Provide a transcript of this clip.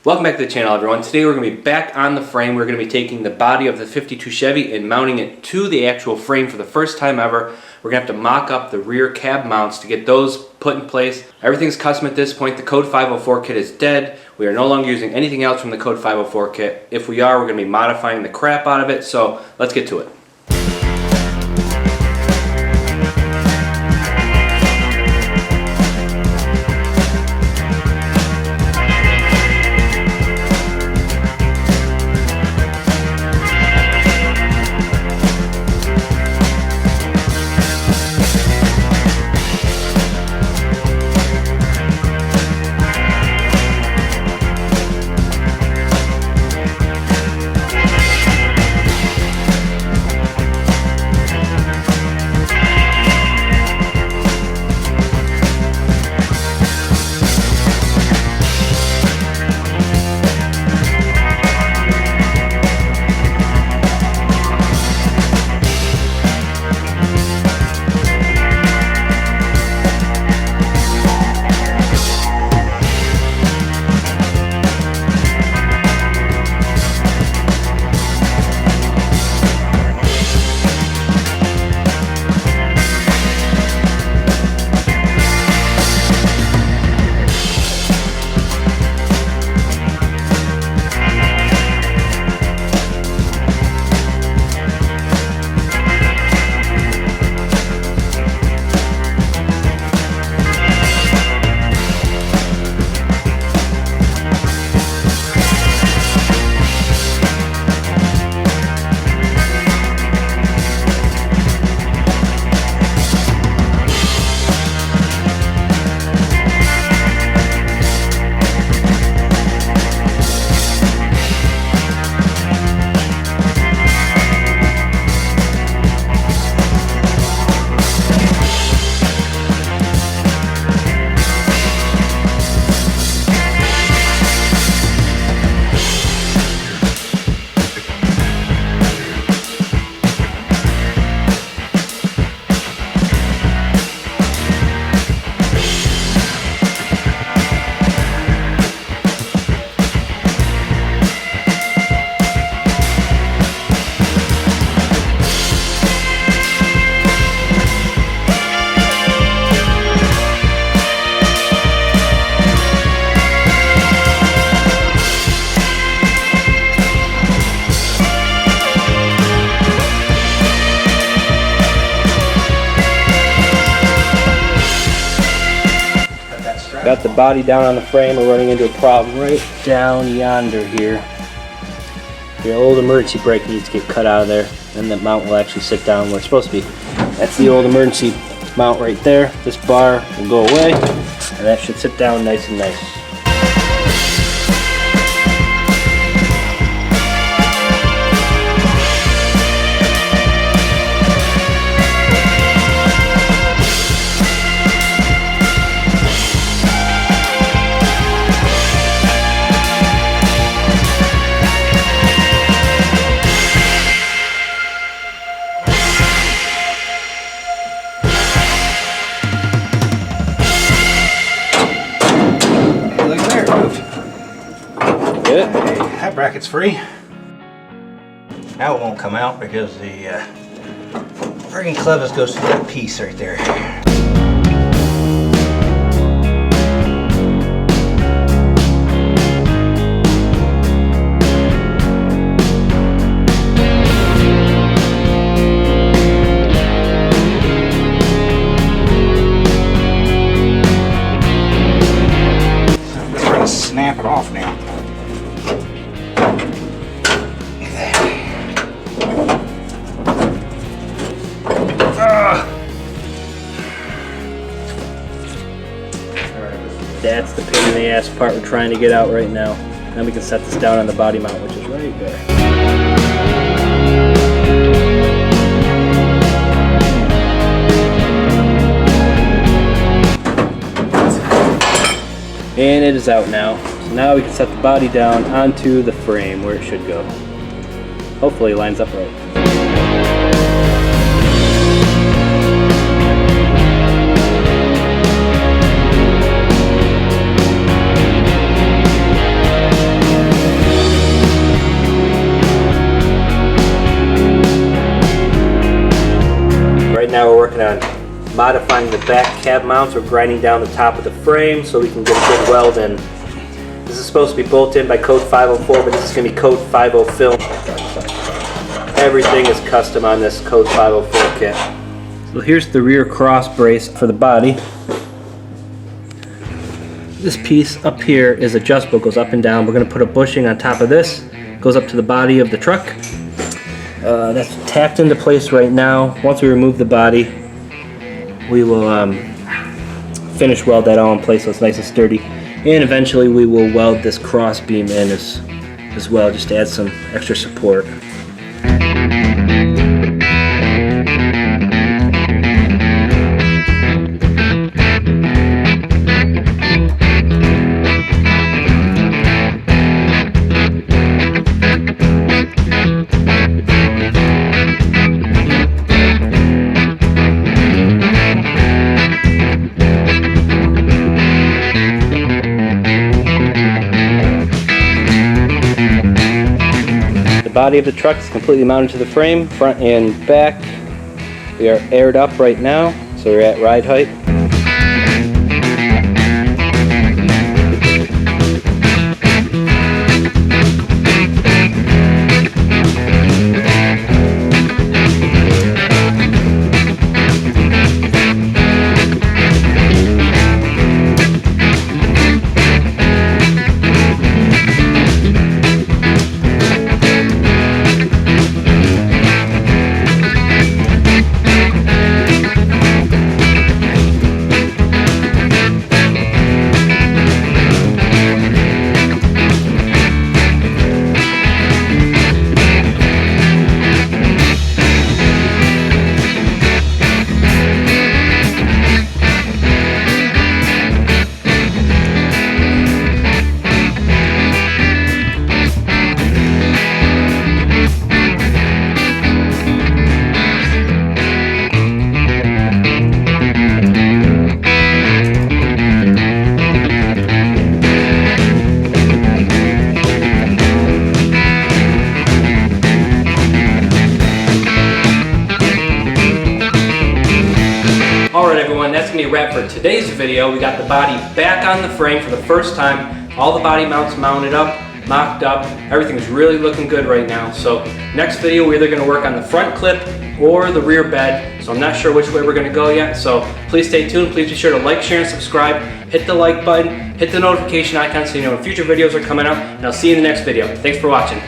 Welcome back to the channel, everyone. Today we're going to be back on the frame. We're going to be taking the body of the 52 Chevy and mounting it to the actual frame for the first time ever. We're going to have to mock up the rear cab mounts to get those put in place. Everything's custom at this point. The Code 504 kit is dead. We are no longer using anything else from the Code 504 kit. If we are, we're going to be modifying the crap out of it. So let's get to it. Got the body down on the frame. We're running into a problem right down yonder here. The old emergency brake needs to get cut out of there, and the mount will actually sit down where it's supposed to be. That's the old emergency mount right there. This bar will go away, and that should sit down nice and nice. That bracket's free. Now it won't come out because the friggin' clevis goes through that piece right there. I'm just trying to snap it off now. That's the pain in the ass part we're trying to get out right now. Then we can set this down on the body mount, which is right there. And it is out now. So now we can set the body down onto the frame where it should go. Hopefully it lines up right. on modifying the back cab mounts. We're grinding down the top of the frame so we can get a good weld in. This is supposed to be bolted in by code 504, but this is going to be code 50 film. Everything is custom on this code 504 kit. So here's the rear cross brace for the body. This piece up here is adjustable, goes up and down. We're going to put a bushing on top of this. Goes up to the body of the truck. That's tacked into place right now. Once we remove the body, we will finish weld that all in place so it's nice and sturdy. And eventually we will weld this cross beam in as well, just to add some extra support. The body of the truck is completely mounted to the frame, front and back. We are aired up right now, so we're at ride height. Alright everyone, that's going to be a wrap for today's video. We got the body back on the frame for the first time. All the body mounts mounted up, mocked up. Everything's really looking good right now. So next video we're either going to work on the front clip or the rear bed. So I'm not sure which way we're going to go yet. So please stay tuned. Please be sure to like, share, and subscribe. Hit the like button. Hit the notification icon so you know when future videos are coming up. And I'll see you in the next video. Thanks for watching.